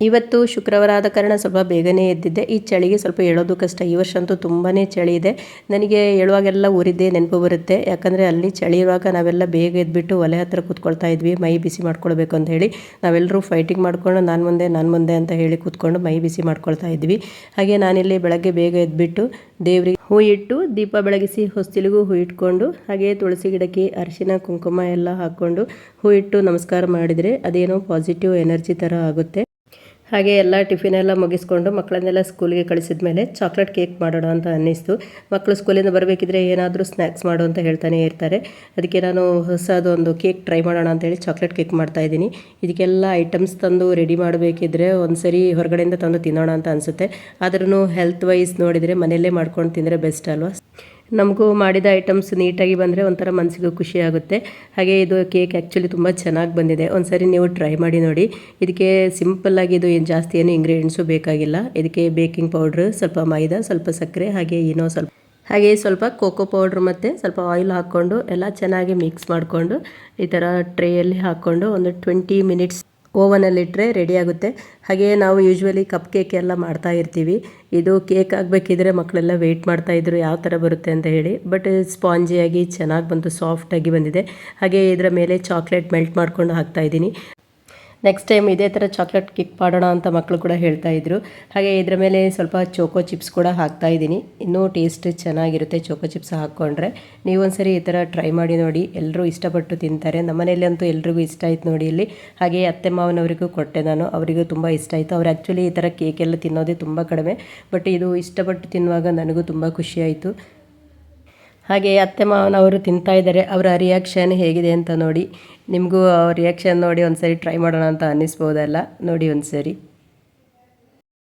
ಇವತ್ತು ಶುಕ್ರವಾರ ಆದ ಕಾರಣ ಸ್ವಲ್ಪ ಬೇಗನೆ ಎದ್ದಿದ್ದೆ. ಈ ಚಳಿಗೆ ಸ್ವಲ್ಪ ಹೇಳೋದು ಕಷ್ಟ. ಈ ವರ್ಷ ಅಂತೂ ತುಂಬಾ ಚಳಿ ಇದೆ. ನನಗೆ ಹೇಳುವಾಗೆಲ್ಲ ಊರಿದ್ದೇ ನೆನಪು ಬರುತ್ತೆ. ಯಾಕಂದರೆ ಅಲ್ಲಿ ಚಳಿ ಇರುವಾಗ ನಾವೆಲ್ಲ ಬೇಗ ಎದ್ಬಿಟ್ಟು ಒಲೆ ಹತ್ರ ಕೂತ್ಕೊಳ್ತಾ ಇದ್ವಿ, ಮೈ ಬಿಸಿ ಮಾಡ್ಕೊಳ್ಬೇಕು ಅಂತ ಹೇಳಿ. ನಾವೆಲ್ಲರೂ ಫೈಟಿಂಗ್ ಮಾಡಿಕೊಂಡು ನಾನು ಮುಂದೆ ಅಂತ ಹೇಳಿ ಕೂತ್ಕೊಂಡು ಮೈ ಬಿಸಿ ಮಾಡ್ಕೊಳ್ತಾ ಇದ್ವಿ. ಹಾಗೆ ನಾನಿಲ್ಲಿ ಬೆಳಗ್ಗೆ ಬೇಗ ಎದ್ಬಿಟ್ಟು ದೇವರಿಗೆ ಹೂ ಇಟ್ಟು ದೀಪ ಬೆಳಗಿಸಿ ಹೊಸ್ತಿಲಿಗೂ ಹೂ ಇಟ್ಕೊಂಡು, ಹಾಗೆ ತುಳಸಿ ಗಿಡಕ್ಕೆ ಅರಿಶಿನ ಕುಂಕುಮ ಎಲ್ಲ ಹಾಕ್ಕೊಂಡು ಹೂ ಇಟ್ಟು ನಮಸ್ಕಾರ ಮಾಡಿದರೆ ಅದೇನೋ ಪಾಸಿಟಿವ್ ಎನರ್ಜಿ ಥರ ಆಗುತ್ತೆ. ಹಾಗೆ ಎಲ್ಲ ಟಿಫಿನ್ ಎಲ್ಲ ಮುಗಿಸ್ಕೊಂಡು ಮಕ್ಕಳನ್ನೆಲ್ಲ ಸ್ಕೂಲಿಗೆ ಕಳಿಸಿದ ಮೇಲೆ ಚಾಕ್ಲೇಟ್ ಕೇಕ್ ಮಾಡೋಣ ಅಂತ ಅನ್ನಿಸ್ತು. ಮಕ್ಕಳು ಸ್ಕೂಲಿಂದ ಬರಬೇಕಿದ್ರೆ ಏನಾದರೂ ಸ್ನ್ಯಾಕ್ಸ್ ಮಾಡು ಅಂತ ಹೇಳ್ತಾನೆ ಇರ್ತಾರೆ. ಅದಕ್ಕೆ ನಾನು ಹೊಸದೊಂದು ಕೇಕ್ ಟ್ರೈ ಮಾಡೋಣ ಅಂತೇಳಿ ಚಾಕ್ಲೇಟ್ ಕೇಕ್ ಮಾಡ್ತಾಯಿದ್ದೀನಿ. ಇದಕ್ಕೆಲ್ಲ ಐಟಮ್ಸ್ ತಂದು ರೆಡಿ ಮಾಡಬೇಕಿದ್ರೆ ಒಂದು ಸರಿ ಹೊರಗಡೆಯಿಂದ ತಂದು ತಿನ್ನೋಣ ಅಂತ ಅನಿಸುತ್ತೆ. ಆದ್ರೂ ಹೆಲ್ತ್ ವೈಸ್ ನೋಡಿದರೆ ಮನೆಯಲ್ಲೇ ಮಾಡ್ಕೊಂಡು ತಿಂದರೆ ಬೆಸ್ಟ್ ಅಲ್ವಾ. ನಮಗೂ ಮಾಡಿದ ಐಟಮ್ಸ್ ನೀಟಾಗಿ ಬಂದರೆ ಒಂಥರ ಮನಸ್ಸಿಗೂ ಖುಷಿ ಆಗುತ್ತೆ. ಹಾಗೆ ಇದು ಕೇಕ್ ಆ್ಯಕ್ಚುಲಿ ತುಂಬ ಚೆನ್ನಾಗಿ ಬಂದಿದೆ. ಒಂದು ಸರಿ ನೀವು ಟ್ರೈ ಮಾಡಿ ನೋಡಿ. ಇದಕ್ಕೆ ಸಿಂಪಲ್ಲಾಗಿ ಇದು ಏನು ಜಾಸ್ತಿ ಏನು ಇಂಗ್ರೀಡಿಯೆಂಟ್ಸು ಬೇಕಾಗಿಲ್ಲ. ಇದಕ್ಕೆ ಬೇಕಿಂಗ್ ಪೌಡ್ರ್, ಸ್ವಲ್ಪ ಮೈದಾ, ಸ್ವಲ್ಪ ಸಕ್ಕರೆ, ಹಾಗೆ ಸ್ವಲ್ಪ ಕೋಕೋ ಪೌಡ್ರ್ ಮತ್ತು ಸ್ವಲ್ಪ ಆಯಿಲ್ ಹಾಕ್ಕೊಂಡು ಎಲ್ಲ ಚೆನ್ನಾಗಿ ಮಿಕ್ಸ್ ಮಾಡಿಕೊಂಡು ಈ ಥರ ಟ್ರೇಯಲ್ಲಿ ಹಾಕ್ಕೊಂಡು ಒಂದು 20 ಮಿನಿಟ್ಸ್ ಓವನಲ್ಲಿಟ್ಟರೆ ರೆಡಿ ಆಗುತ್ತೆ. ಹಾಗೆ ನಾವು ಯೂಶ್ವಲಿ ಕಪ್ ಕೇಕ್ ಎಲ್ಲ ಮಾಡ್ತಾ ಇರ್ತೀವಿ. ಇದು ಕೇಕ್ ಆಗಬೇಕಿದ್ರೆ ಮಕ್ಕಳೆಲ್ಲ ವೆಯ್ಟ್ ಮಾಡ್ತಾಯಿದ್ರು ಯಾವ ಥರ ಬರುತ್ತೆ ಅಂತ ಹೇಳಿ. ಬಟ್ ಸ್ಪಾಂಜಿಯಾಗಿ ಚೆನ್ನಾಗಿ ಬಂತು, ಸಾಫ್ಟಾಗಿ ಬಂದಿದೆ. ಹಾಗೆ ಇದರ ಮೇಲೆ ಚಾಕ್ಲೇಟ್ ಮೆಲ್ಟ್ ಮಾಡ್ಕೊಂಡು ಹಾಕ್ತಾಯಿದ್ದೀನಿ. ನೆಕ್ಸ್ಟ್ ಟೈಮ್ ಇದೇ ಥರ ಚಾಕ್ಲೇಟ್ ಕೇಕ್ ಮಾಡೋಣ ಅಂತ ಮಕ್ಕಳು ಕೂಡ ಹೇಳ್ತಾಯಿದ್ರು. ಹಾಗೆ ಇದರ ಮೇಲೆ ಸ್ವಲ್ಪ ಚೋಕೋ ಚಿಪ್ಸ್ ಕೂಡ ಹಾಕ್ತಾಯಿದ್ದೀನಿ. ಇನ್ನೂ ಟೇಸ್ಟ್ ಚೆನ್ನಾಗಿರುತ್ತೆ ಚೋಕೋ ಚಿಪ್ಸ್ ಹಾಕ್ಕೊಂಡ್ರೆ. ನೀವು ಒಂದ್ಸರಿ ಈ ಥರ ಟ್ರೈ ಮಾಡಿ ನೋಡಿ, ಎಲ್ಲರೂ ಇಷ್ಟಪಟ್ಟು ತಿಂತಾರೆ. ನಮ್ಮನೇಲಿ ಅಂತೂ ಎಲ್ರಿಗೂ ಇಷ್ಟ ಆಯ್ತು ನೋಡಿ ಇಲ್ಲಿ. ಹಾಗೆ ಅತ್ತೆ ಮಾವನವರಿಗೂ ಕೊಟ್ಟೆ ನಾನು, ಅವರಿಗೂ ತುಂಬ ಇಷ್ಟ ಆಯಿತು. ಅವ್ರು ಆ್ಯಕ್ಚುಲಿ ಈ ಥರ ಕೇಕೆಲ್ಲ ತಿನ್ನೋದೇ ತುಂಬ ಕಡಿಮೆ, ಬಟ್ ಇದು ಇಷ್ಟಪಟ್ಟು ತಿನ್ನುವಾಗ ನನಗೂ ತುಂಬ ಖುಷಿಯಾಯಿತು. ಹಾಗೆ ಅತ್ತೆ ಮಾವನವರು ತಿಂತಾ ಇದ್ದಾರೆ. ಅವರ ರಿಯಾಕ್ಷನ್ ಹೇಗಿದೆ ಅಂತ ನೋಡಿ. ನಿಮಗೂ ರಿಯಾಕ್ಷನ್ ನೋಡಿ ಒಂದು ಸರಿ ಟ್ರೈ ಮಾಡೋಣ ಅಂತ ಅನ್ನಿಸ್ಬೋದಲ್ಲ, ನೋಡಿ ಒಂದು ಸರಿ.